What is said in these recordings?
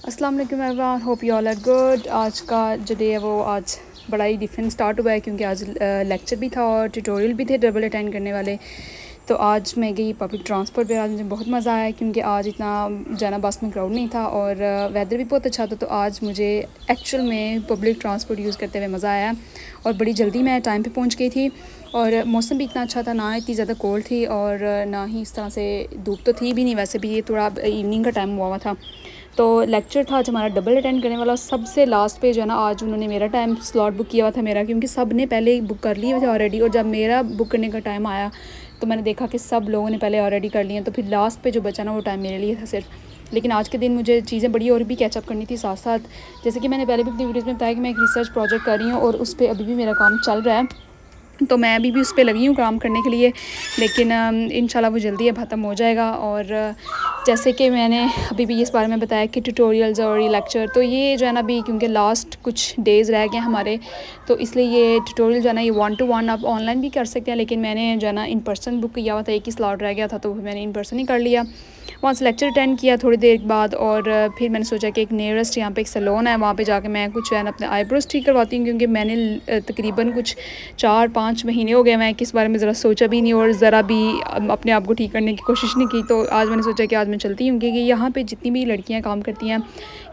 अस्सलाम वालेकुम everyone, hope you all are good. आज का जो डे है वो आज बड़ा ही डिफरेंट स्टार्ट हुआ है क्योंकि आज लेक्चर भी था और ट्यूटोरियल भी थे डबल अटेंड करने वाले। तो आज मैं गई पब्लिक ट्रांसपोर्ट पे। आज मुझे बहुत मज़ा आया क्योंकि आज इतना जाना बस में क्राउड नहीं था और वेदर भी बहुत अच्छा था। तो आज मुझे एक्चुअल में पब्लिक ट्रांसपोर्ट यूज़ करते हुए मज़ा आया और बड़ी जल्दी मैं टाइम पे पहुंच गई थी और मौसम भी इतना अच्छा था, ना इतनी ज़्यादा कोल्ड थी और ना ही इस तरह से धूप तो थी भी नहीं। वैसे भी ये थोड़ा इवनिंग का टाइम हुआ था। तो लेक्चर था आज हमारा डबल अटेंड करने वाला। सबसे लास्ट पे जो है ना आज उन्होंने मेरा टाइम स्लॉट बुक किया हुआ था मेरा, क्योंकि सब ने पहले ही बुक कर लिए थे ऑलरेडी। और जब मेरा बुक करने का टाइम आया तो मैंने देखा कि सब लोगों ने पहले ऑलरेडी कर लिए। तो फिर लास्ट पे जो बचा ना वो टाइम मेरे लिए था सिर्फ। लेकिन आज के दिन मुझे चीज़ें बड़ी और भी कैचअप करनी थी साथ साथ। जैसे कि मैंने पहले भी अपनी वीडियोज़ में बताया कि मैं एक रिसर्च प्रोजेक्ट कर रही हूँ और उस पर अभी भी मेरा काम चल रहा है। तो मैं अभी भी उस पर लगी हूँ काम करने के लिए, लेकिन इंशाल्लाह वो जल्दी अब ख़त्म हो जाएगा। और जैसे कि मैंने अभी भी इस बारे में बताया कि ट्यूटोरियल्स और ये लेक्चर, तो ये जो है ना अभी क्योंकि लास्ट कुछ डेज़ रह गए हमारे, तो इसलिए ये ट्यूटोरियल जो है ना ये 1 to 1 आप ऑनलाइन भी कर सकते हैं। लेकिन मैंने जो है ना इन पर्सन बुक किया हुआ था, एक ही स्लॉट रह गया था तो मैंने इन पर्सन ही कर लिया। वहाँ से लेक्चर अटेंड किया थोड़ी देर बाद और फिर मैंने सोचा कि एक नियरेस्ट यहाँ पे एक सैलून है, वहाँ पे जाके मैं कुछ है ना अपने आईब्रोज ठीक करवाती हूँ। क्योंकि मैंने तकरीबन कुछ 4-5 महीने हो गए मैं किस बारे में ज़रा सोचा भी नहीं और ज़रा भी अपने आप को ठीक करने की कोशिश नहीं की। तो आज मैंने सोचा कि आज मैं चलती हूँ, क्योंकि यहाँ पर जितनी भी लड़कियाँ काम करती हैं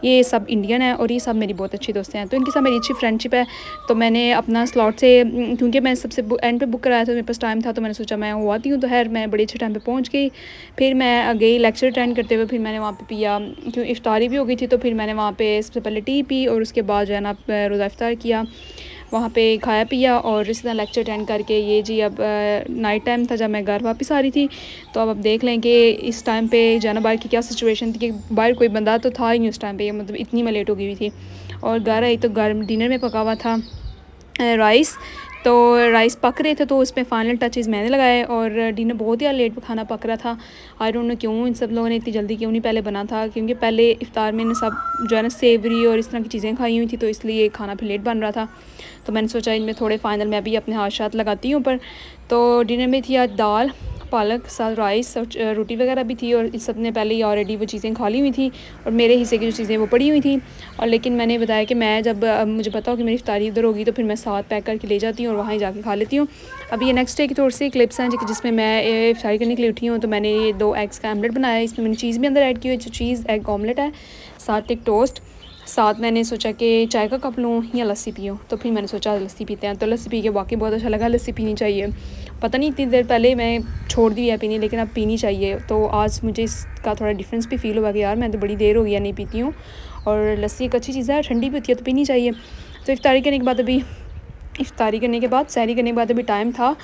ये सब इंडियन है और ये सब मेरी बहुत अच्छी दोस्तें हैं। तो इनके साथ मेरी अच्छी फ्रेंडशिप है। तो मैंने अपना स्लॉट से, क्योंकि मैं सबसे एंड पे बुक कराया था, मेरे पास टाइम था, तो मैंने सोचा मैं वो आती हूँ। तो खैर मैं बड़े अच्छे टाइम पे पहुँच गई। फिर मैं गई लेक्चर अटेंड करते हुए। फिर मैंने वहाँ पे पिया, क्योंकि इफ्तारी भी हो गई थी, तो फिर मैंने वहाँ पे सबसे पहले टी पी और उसके बाद जो है ना रोज़ा इफ्तार किया, वहाँ पे खाया पिया और इसी तरह लेक्चर अटेंड करके ये जी अब नाइट टाइम था जब मैं घर वापस आ रही थी। तो अब देख लें कि इस टाइम पे जाना बाहर की क्या सिचुएशन थी, कि बाहर कोई बंदा तो था ही नहीं उस टाइम पे, मतलब इतनी मैं लेट हो गई थी। और घर आई तो घर डिनर में पका हुआ था राइस। तो राइस पक रहे थे तो उसमें फाइनल टचेस मैंने लगाए और डिनर बहुत ही लेट खाना पक रहा था। आई डोंट नो क्यों इन सब लोगों ने इतनी जल्दी क्यों नहीं पहले बना था, क्योंकि पहले इफ्तार में ने सब जो है ना सेवरी और इस तरह की चीज़ें खाई हुई थी, तो इसलिए खाना फिर लेट बन रहा था। तो मैंने सोचा इनमें थोड़े फाइनल मैं भी अपने हाथ लगाती हूँ ऊपर। तो डिनर में थी आज दाल पालक साथ राइस और रोटी वगैरह भी थी और इस सब ने पहले ही ऑलरेडी वो चीज़ें खा ली हुई थी और मेरे हिस्से की जो चीज़ें वो पड़ी हुई थी। और लेकिन मैंने बताया कि मैं जब मुझे पता हो कि मेरी इफ्तारी उधर होगी तो फिर मैं साथ पैक करके ले जाती हूँ और वहाँ ही जाके खा लेती हूँ। अभी ये नेक्स्ट डे की थोड़ी सी क्लिप्स हैं जिसमें मैं इफ्तारी करने के लिए उठी हूँ। तो मैंने ये 2 एग्स का आमलेट बनाया है, इसमें मैंने चीज़ भी अंदर ऐड की हुई, जो चीज़ एग ऑमलेट है, साथ एक टोस्ट, साथ मैंने सोचा कि चाय का कप लूँ या लस्सी पीऊँ। तो फिर मैंने सोचा लस्सी पीते हैं। तो लस्सी पी के वाकई बहुत अच्छा लगा। लस्सी पीनी चाहिए, पता नहीं इतनी देर पहले मैं छोड़ दी है पीनी, लेकिन अब पीनी चाहिए। तो आज मुझे इसका थोड़ा डिफरेंस भी फील हुआ कि यार मैं तो बड़ी देर हो गई नहीं पीती हूँ और लस्सी एक अच्छी चीज़ है, ठंडी भी होती है तो पीनी चाहिए। तो इफ्तारी करने के बाद सहरी करने के बाद अभी टाइम था,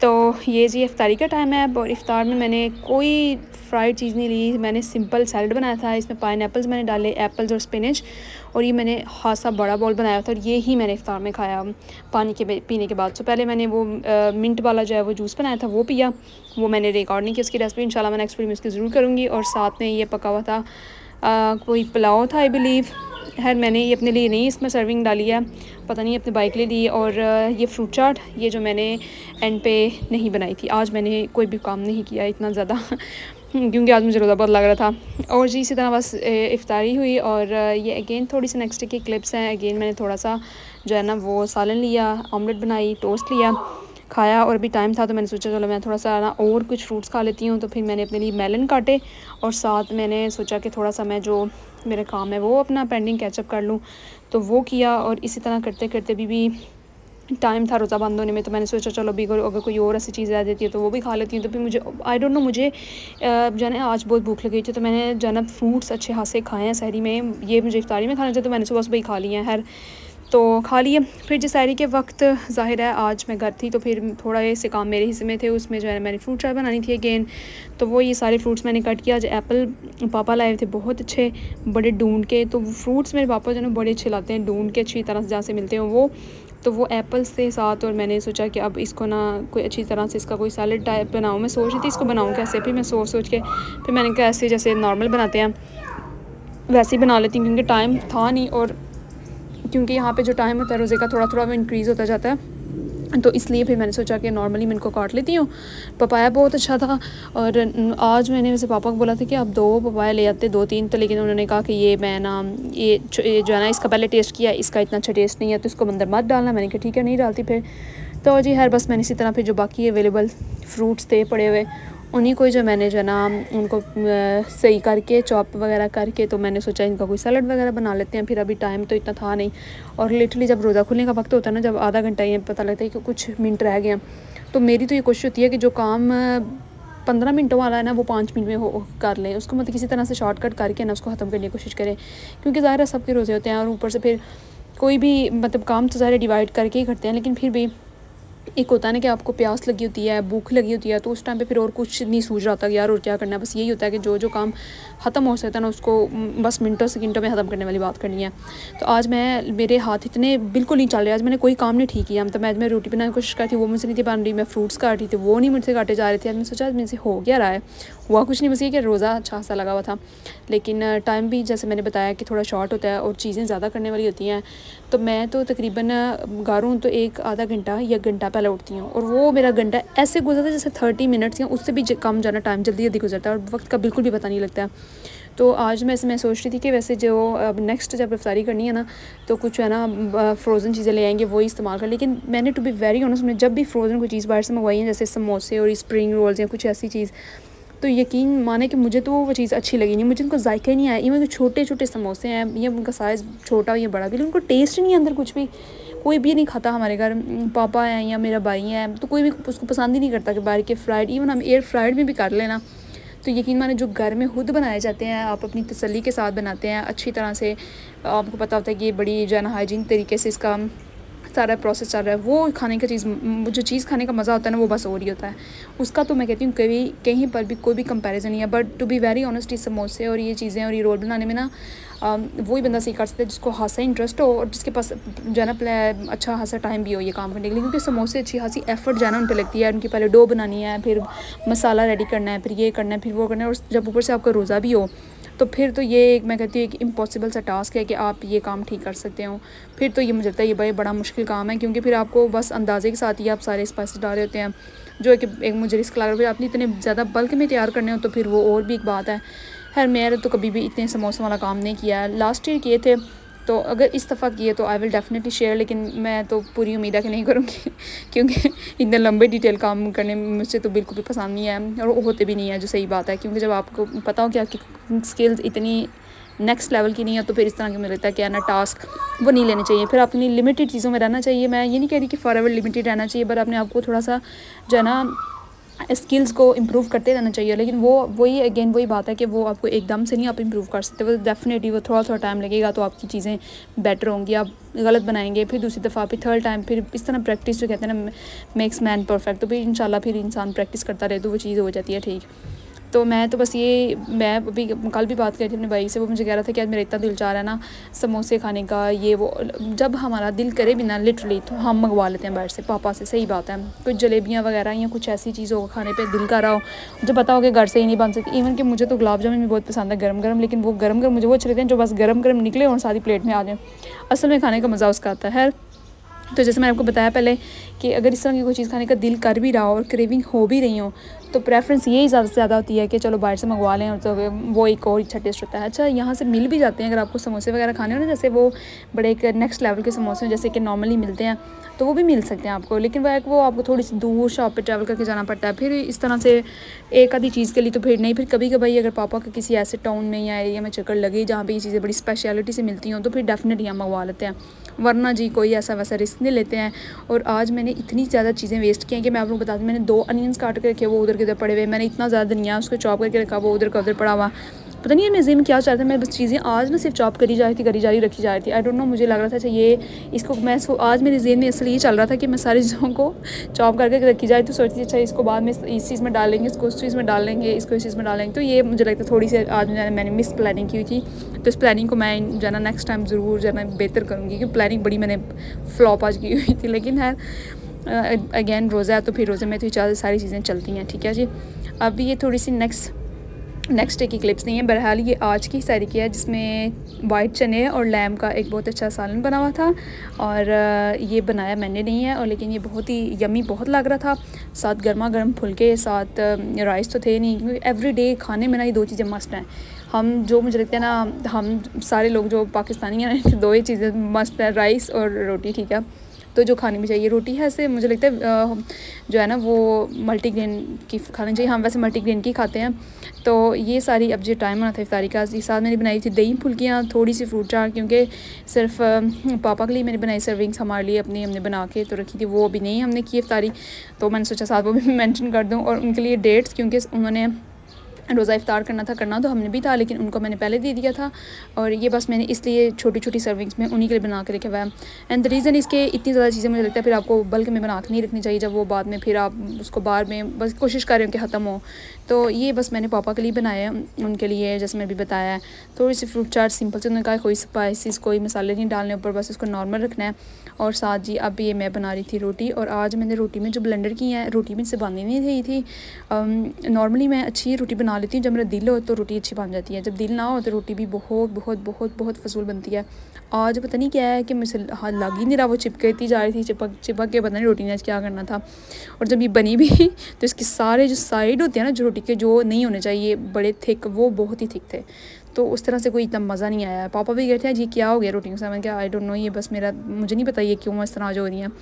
तो ये जी इफ्तारी का टाइम है। और इफ्तार में मैंने कोई फ्राइड चीज़ नहीं ली, मैंने सिंपल सैलड बनाया था। इसमें पाइनएप्पल्स मैंने डाले, एप्पल्स और स्पिनच, और ये मैंने खासा बड़ा बॉल बनाया था और ये ही मैंने इफ्तार में खाया पानी के पीने के बाद। तो पहले मैंने वो मिंट वाला जो है वो जूस बनाया था वो पिया, वो मैंने रिकॉर्ड नहीं किया उसकी रेसिपी, इंशाल्लाह मैं नेक्स्ट वीडियो में इसकी ज़रूर करूँगी। और साथ में ये पका हुआ था कोई पुलाव था आई बिलीव। खैर मैंने ये अपने लिए नहीं इसमें सर्विंग डाली है, पता नहीं अपने बाइक के लिए दी। और ये फ्रूट चाट ये जो मैंने एंड पे नहीं बनाई थी। आज मैंने कोई भी काम नहीं किया इतना ज़्यादा क्योंकि आज मुझे रोज़ा बहुत लग रहा था। और जी इसी तरह बस इफ्तारी हुई। और ये अगेन थोड़ी सी नेक्स्ट डे की क्लिप्स हैं। अगेन मैंने थोड़ा सा जो है ना वो सालन लिया, ऑमलेट बनाई, टोस्ट लिया, खाया। और भी टाइम था तो मैंने सोचा चलो मैं थोड़ा सा ना और कुछ फ्रूट्स खा लेती हूँ। तो फिर मैंने अपने लिए मेलन काटे और साथ मैंने सोचा कि थोड़ा सा मैं जो मेरा काम है वो अपना पेंडिंग कैचअप कर लूँ, तो वो किया। और इसी तरह करते करते भी टाइम था रोज़ा बंद होने में, तो मैंने सोचा चलो अभी अगर कोई और ऐसी चीज़ रह जाती है तो वो भी खा लेती हूँ। तो फिर मुझे आई डोंट नो मुझे जो है आज बहुत भूख लगी थी, तो मैंने जो है फ्रूट्स अच्छे खासे खाए हैं सहरी में। ये मुझे इफ्तारी में खाना चाहिए तो मैंने सुबह सुबह ही खा लिए हैं तो खा लिए। फिर जिस सहरी के वक्त ज़ाहिर है आज मैं घर थी तो फिर थोड़ा ऐसे काम मेरे हिस्से में थे, उसमें जो है मैंने फ्रूट चाय बनानी थी अगेन। तो वो ये सारे फ्रूट्स मैंने कट किया। आज एप्पल पापा लाए थे बहुत अच्छे बड़े ढूंढ के, तो फ्रूट्स मेरे पापा जो है बड़े अच्छे लाते हैं ढूंढ के, अच्छी तरह से जहाँ से मिलते हैं वो। तो वो एप्पल्स थे साथ और मैंने सोचा कि अब इसको ना कोई अच्छी तरह से इसका कोई सैलड टाइप बनाऊँ। मैं सोच रही थी इसको बनाऊँ कैसे, फिर मैं सोच के फिर मैंने कहा ऐसे जैसे नॉर्मल बनाते हैं वैसे ही बना लेती हूँ, क्योंकि टाइम था नहीं और क्योंकि यहाँ पे जो टाइम होता है रोज़े का थोड़ा थोड़ा वो इंक्रीज़ होता जाता है। तो इसलिए फिर मैंने सोचा कि नॉर्मली मैं इनको काट लेती हूँ। पपाया बहुत अच्छा था और आज मैंने वैसे पापा को बोला था कि आप 2 पपाया ले आते, 2-3, तो लेकिन उन्होंने कहा कि ये मैं ना ये जो है ना इसका पहले टेस्ट किया, इसका इतना अच्छा टेस्ट नहीं है तो इसको अंदर मत डालना। मैंने कहा ठीक है, नहीं डालती फिर। तो जी खैर बस मैंने इसी तरह फिर जो बाकी अवेलेबल फ्रूट्स थे पड़े हुए उन्हीं को जो मैंने जो है ना उनको सही करके चॉप वगैरह करके, तो मैंने सोचा इनका कोई सलाद वगैरह बना लेते हैं। फिर अभी टाइम तो इतना था नहीं, और लिटरली जब रोज़ा खुलने का वक्त होता है ना, जब आधा घंटा ये पता लगता है कि कुछ मिनट रह गए हैं, तो मेरी तो ये कोशिश होती है कि जो काम 15 मिनटों वाला है ना वो 5 मिनट में कर लें उसको, मतलब किसी तरह से शॉर्टकट करके ना उसको ख़त्म करने की कोशिश करें, क्योंकि ज़ाहिर है सबके रोज़े होते हैं और ऊपर से फिर कोई भी मतलब काम तो ज़ाहिर डिवाइड करके ही करते हैं, लेकिन फिर भी एक होता है ना कि आपको प्यास लगी होती है, भूख लगी होती है, तो उस टाइम पे फिर और कुछ नहीं सूझ रहा था कि यार और क्या करना है। बस यही होता है कि जो काम ख़त्म हो सकता है ना उसको बस मिनटों सेकंडों में ख़त्म करने वाली बात करनी है। तो आज मेरे हाथ इतने बिल्कुल नहीं चल रहे, आज मैंने कोई काम नहीं ठीक किया। मतलब आज मैं रोटी बनाने की कोशिश की थी, वो मुझसे नहीं थी बन रही, मैं फ्रूट्स काट रही थी, वो नहीं मुझसे काटे जा रहे थे। आज मैं सोचा आज मेरे से हो क्या रहा है, हुआ कुछ नहीं, बस ये कि रोज़ा अच्छा सा लगा हुआ था, लेकिन टाइम भी जैसे मैंने बताया कि थोड़ा शॉर्ट होता है और चीज़ें ज़्यादा करने वाली होती हैं। तो मैं तो तकरीबन गारूँ तो एक आधा घंटा या घंटा पहले उठती हूँ, और वो मेरा घंटा ऐसे गुजरता है जैसे 30 मिनट्स या उससे भी कम जाना, टाइम जल्दी जल्दी गुजरता है और वक्त का बिल्कुल भी पता नहीं लगता है। तो आज मैं सोच रही थी कि वैसे जो अब नेक्स्ट जब इफ्तारी करनी है ना, तो कुछ है ना फ्रोज़न चीज़ें ले आएंगे वही इस्तेमाल कर, लेकिन मैंने टू बी वेरी ऑनेस्ट मैंने जब भी फ्रोज़न कोई चीज़ बाहर से मंगवाई है, जैसे समोसे और स्प्रिंग रोल्स या कुछ ऐसी चीज़, तो यकीन माने कि मुझे तो वो चीज़ अच्छी लगी नहीं, मुझे उनको जायका ही नहीं आया। इवन छोटे छोटे समोसे हैं, ये उनका साइज़ छोटा या बड़ा भी, लेकिन उनको टेस्ट नहीं है अंदर कुछ भी, कोई भी नहीं खाता हमारे घर, पापा हैं या मेरा भाई है, तो कोई भी उसको पसंद ही नहीं करता कि बाहर के फ्राइड, इवन हम एयर फ्राइड में भी कर लेना। तो यकीन माने जो घर में खुद बनाए जाते हैं, आप अपनी तसल्ली के साथ बनाते हैं अच्छी तरह से, आपको पता होता है कि ये बड़ी जो है ना हाइजीन तरीके से इसका सारा प्रोसेस चल रहा है, वो खाने का जो चीज़ खाने का मज़ा होता है ना वो बस और ही होता है उसका। तो मैं कहती हूँ कहीं पर भी कोई भी कंपैरिजन नहीं है। But to be very honest, इस समोसे और ये चीज़ें और ये रोल बनाने में ना वही बंदा सही कर सकता है जिसको खासा इंटरेस्ट हो और जिसके पास जो है ना अच्छा खासा टाइम भी हो ये काम करने के लिए, क्योंकि समोसे अच्छी खासी एफर्ट जो है ना उन पर लगती है। उनकी पहले डो बनानी है, फिर मसाला रेडी करना है, फिर ये करना है, फिर वो करना है, और जब ऊपर से आपका रोज़ा भी हो तो फिर तो ये एक मैं कहती हूँ एक इम्पॉसिबल सा टास्क है कि आप ये काम ठीक कर सकते हो। फिर तो ये मुझे लगता है ये बड़ा मुश्किल काम है, क्योंकि फिर आपको बस अंदाजे के साथ ही आप सारे स्पाइसेस डाल रहे होते हैं, जो एक मुझे रिस्क लग रहा है। फिर आपने इतने ज़्यादा बल्क में तैयार करने हो तो फिर वो और भी एक बात है। खैर मैंने तो कभी भी इतने समोसों वाला काम नहीं किया है, लास्ट ईयर किए थे, तो अगर इस दफ़ा किए तो आई विल डेफिनेटली शेयर, लेकिन मैं तो पूरी उम्मीद है कि नहीं करूँगी क्योंकि इतने लंबे डिटेल काम करने मुझसे तो बिल्कुल भी पसंद नहीं है और होते भी नहीं है, जो सही बात है। क्योंकि जब आपको पता हो कि आपकी स्किल्स इतनी नेक्स्ट लेवल की नहीं है तो फिर इस तरह के मुझे लगता है कि ना टास्क वो नहीं लेने चाहिए। फिर अपनी लिमिटेड चीज़ों में रहना चाहिए। मैं ये नहीं कह रही कि फॉरएवर लिमिटेड रहना चाहिए, बट अपने आपको थोड़ा सा जो है ना स्किल्स को इम्प्रूव करते रहना चाहिए। लेकिन वही बात है कि वो आपको एकदम से नहीं आप इम्प्रूव कर सकते, वो डेफिनेटली वो थोड़ा टाइम लगेगा तो आपकी चीज़ें बेटर होंगी। आप गलत बनाएंगे, फिर दूसरी दफ़ा, फिर थर्ड टाइम, फिर इस तरह प्रैक्टिस जो कहते हैं ना मेक्स मैन परफेक्ट, तो फिर इंशाल्लाह फिर इंसान प्रैक्टिस करता रहे तो वो चीज़ हो जाती है ठीक। तो मैं तो बस मैं अभी कल भी बात करी थी अपने भाई से, वो मुझे कह रहा था कि आज मेरा इतना दिल चाह रहा है ना समोसे खाने का, ये वो। जब हमारा दिल करे भी ना लिटरली तो हम मंगवा लेते हैं बाहर से, पापा से, सही बात है। कुछ जलेबियाँ वगैरह या कुछ ऐसी चीज़ हो खाने पे दिल कर रहा हो, जो पता हो कि घर से ही नहीं बन सकती। इवन कि मुझे तो गुलाब जामुन भी बहुत पसंद है गर्म गर्म, लेकिन वो गर्म गर्म मुझे वो अच्छे लगते हैं जो बस गर्म गर्म निकले और सारी प्लेट में आ जाए। असल में खाने का मज़ा उसका आता है। तो जैसे मैंने आपको बताया पहले कि अगर इस तरह की कोई चीज़ खाने का दिल कर भी रहा हो और क्रेविंग हो भी रही हो, तो प्रेफरेंस यही ज़्यादा से ज़्यादा होती है कि चलो बाहर से मंगवा लें, और तो वो एक और अच्छा टेस्ट होता है। अच्छा यहाँ से मिल भी जाते हैं अगर आपको समोसे वगैरह खाने हो ना, जैसे वो बड़े एक नेक्स्ट लेवल के समोसे जैसे कि नॉर्मली मिलते हैं, तो वो भी मिल सकते हैं आपको, लेकिन वो आपको थोड़ी सी दूर शॉप पे ट्रैवल करके जाना पड़ता है। फिर इस तरह से एक आधी चीज़ के लिए तो फिर नहीं, फिर कभी कभी अगर पापा का किसी ऐसे टाउन में या एरिया में चक्कर लगे जहाँ पे ये चीज़ें बड़ी स्पेशलिटी से मिलती हों, तो फिर डेफिनेटली हम मंगवा लेते हैं, वरना जी कोई ऐसा वैसा रिस्क नहीं लेते हैं। और आज मैंने इतनी ज़्यादा चीज़ें वेस्ट की हैं कि मैं आप लोगों को बता दूँ, मैंने 2 अनियंस काट के रखे, वो उधर के उधर पड़े हुए, मैंने इतना ज़्यादा धनिया उसको चॉप करके रखा, वो उधर का उधर पड़ा हुआ। पता नहीं है मेरे में क्या चाहता है, मैं बस चीज़ें आज ना सिर्फ चॉप करी जा रही रखी जा रही थी। आई डोंट नो, मुझे लग रहा था अच्छा ये इसको मैं आज मेरे जेहन में इसलिए ये चल रहा था कि मैं सारी चीज़ों को चॉप करके रखी जाए, तो सोचती अच्छा इसको बाद में इस चीज़ में डालेंगे, इसको उस चीज़ में डालेंगे, इसको इस चीज़ में डालेंगे। तो ये मुझे लगता है थोड़ी सी आज मैंने मिस प्लानिंग की हुई थी, तो इस प्लानिंग को मैं जाना नेक्स्ट टाइम ज़रूर जाना बेहतर करूँगी, क्योंकि प्लानिंग बड़ी मैंने फ्लॉप आज की हुई थी। लेकिन है अगेन रोज़ा है तो फिर रोज़े में तो सारी चीज़ें चलती हैं, ठीक है जी। अभी ये थोड़ी सी नेक्स्ट नेक्स्ट डे की क्लिप्स नहीं है। बहरहाल ये आज की सहरी की है, जिसमें वाइट चने और लैम का एक बहुत अच्छा सालन बना हुआ था। और ये बनाया मैंने नहीं है, और लेकिन ये बहुत ही यमी बहुत लग रहा था। साथ गर्मा गर्म फुलके, साथ राइस तो थे नहीं, क्योंकि एवरीडे खाने में ना ये दो चीज़ें मस्ट हैं। हम जो मुझे लगता है ना, हम सारे लोग जो पाकिस्तानी हैं दो ही चीज़ें मस्ट हैं, राइस और रोटी, ठीक है। तो जो खानी भी चाहिए रोटी है, ऐसे मुझे लगता है जो है ना वो मल्टीग्रेन की खानी चाहिए। हम वैसे मल्टीग्रेन की खाते हैं। तो ये सारी अब जो टाइम होना था इफ्तारी का, इस साथ मैंने बनाई थी दही फुल्कियाँ, थोड़ी सी फ्रूट चाट, क्योंकि सिर्फ पापा के लिए मैंने बनाई सर्विंग्स, हमारे लिए अपनी हमने बना के तो रखी थी, वो अभी नहीं हमने की इफ्तारी, तो मैंने सोचा साथ वो भी मेंशन कर दूँ। और उनके लिए डेट्स, क्योंकि उन्होंने रोज़ा इफ्तार करना तो हमने भी था, लेकिन उनको मैंने पहले दे दिया था। और ये बस मैंने इसलिए छोटी छोटी सर्विंग्स में उन्हीं के लिए बना के रखा हुआ है। एंड द रीज़न इसके इतनी ज़्यादा चीज़ें मुझे लगता है फिर आपको बल्क में बना के नहीं रखनी चाहिए, जब वो बाद में फिर आप उसको बाहर में बस कोशिश कर रहे हो कि ख़त्म हो। तो ये बस मैंने पापा के लिए बनाया है, उनके लिए, जैसे मैं भी बताया है। थोड़ी सी फ्रूट चाट सिंपल से, उन्होंने कहा कोई स्पाइसिस कोई मसाले नहीं डालने ऊपर, बस इसको नॉर्मल रखना है। और साथ जी अब ये मैं बना रही थी रोटी, और आज मैंने रोटी में जो ब्लेंडर की है, रोटी में से बांधी नहीं रही थी। नॉर्मली मैं अच्छी रोटी बना लेती हूँ, जब मेरा दिल हो तो रोटी अच्छी बन जाती है, जब दिल ना हो तो रोटी भी बहुत बहुत बहुत बहुत फजूल बनती है। आज पता नहीं क्या है कि मुझसे हाथ लग ही नहीं रहा, वो चिपकती जा रही थी, चिपक के, पता नहीं रोटी ने आज क्या करना था। और जब ये बनी भी तो इसके सारे जो साइड होते हैं ना, जो रोटी के जो नहीं होने चाहिए बड़े थिक, वो बहुत ही थिक थे। तो उस तरह से कोई इतना मज़ा नहीं आया। पापा भी कहते हैं जी क्या हो गया रोटी के साथ, मैंने कहा आई डोंट नो, ये बस मेरा, मुझे नहीं पता ये क्यों इस तरह जो हो रही हैं।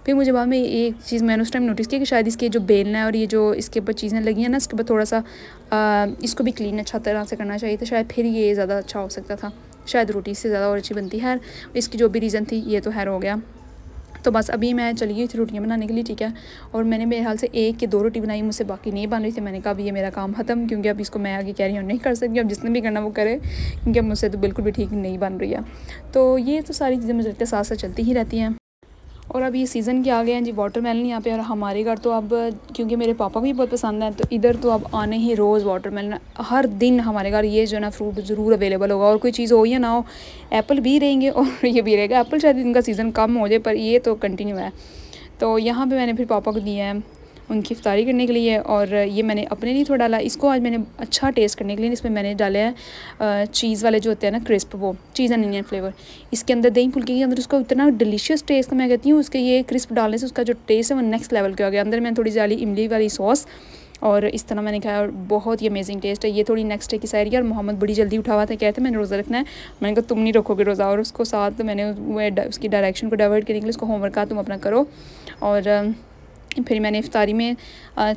फिर मुझे बाद में एक चीज़ मैंने उस टाइम नोटिस की कि शायद इसके जो बेलना है और ये जो इसके ऊपर चीज़ें लगी हैं ना, इसके ऊपर थोड़ा सा इसको भी क्लीन अच्छा तरह से करना चाहिए था, शायद फिर ये ज़्यादा अच्छा हो सकता था, शायद रोटी इससे ज़्यादा और अच्छी बनती है। इसकी जो भी रीज़न थी ये तो खैर हो गया। तो बस अभी मैं चली गई थी रोटियाँ बनाने के लिए, ठीक है। और मैंने मेरे ख्याल से एक या दो रोटी बनाई, मुझसे बाकी नहीं बन रही थी। मैंने कहा अब ये मेरा काम ख़त्म, क्योंकि अब इसको मैं आगे कैरी ऑन नहीं कर सकती, अब जिसने भी करना वो करे, क्योंकि अब मुझसे तो बिल्कुल भी ठीक नहीं बन रही है। तो ये तो सारी चीज़ें मुझे लगता है साथ साथ चलती ही रहती हैं। और अब ये सीज़न के आ गए हैं जी वाटरमेलन यहाँ पे, और हमारे घर तो अब क्योंकि मेरे पापा को भी बहुत पसंद है, तो इधर तो अब आने ही रोज़ वाटरमेलन, हर दिन हमारे घर ये जो है ना फ्रूट ज़रूर अवेलेबल होगा। और कोई चीज़ हो या ना हो, एप्पल भी रहेंगे और ये भी रहेगा। एप्पल शायद इनका सीज़न कम हो जाए, पर ये तो कंटिन्यू है। तो यहाँ पर मैंने फिर पापा को दिया है उनकी इफ्तारी करने के लिए, और ये मैंने अपने लिए थोड़ा डाला। इसको आज मैंने अच्छा टेस्ट करने के लिए इसमें मैंने डाले हैं चीज़ वाले जो होते हैं ना क्रिस्प, वो चीज़ एंड अनियन फ्लेवर। इसके अंदर दही फुल्की के अंदर उसका इतना डिलीशियस टेस्ट, मैं कहती हूँ उसके ये क्रिस्प डालने से उसका जो टेस्ट है वो नेक्स्ट लेवल के हो गया। अंदर मैंने थोड़ी सी डाली इमली वाली सॉस, और इस तरह मैंने खाया, और बहुत ही अमेजिंग टेस्ट है। ये थोड़ी नेक्स्ट डे की सहरी है। और मोहम्मद बड़ी जल्दी उठा हुआ था, कहते मैंने रोज़ा रखना है। मैंने कहा तुम नहीं रखोगे रोज़ा, और उसको साथ मैंने उसकी डायरेक्शन को डाइवर्ट करने के लिए उसको होमवर्क कहा तुम अपना करो। और फिर मैंने इफ्तारी में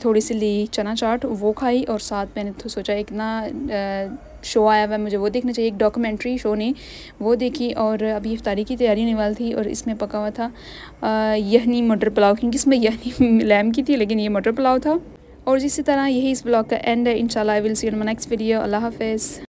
थोड़ी सी ली चना चाट, वो खाई। और साथ मैंने तो सोचा एक ना शो आया हुआ है, मुझे वो देखना चाहिए, एक डॉक्यूमेंट्री शो नहीं, वो देखी। और अभी इफ्तारी की तैयारी होने वाली थी, और इसमें पका हुआ था यखनी मटर पुलाव, क्योंकि इसमें यखनी लैम की थी लेकिन ये मटर पुलाव था। और इसी तरह यही इस ब्लॉग का एंड है। इंशाल्लाह I will see you in my next video. अल्लाह हाफ़िज़।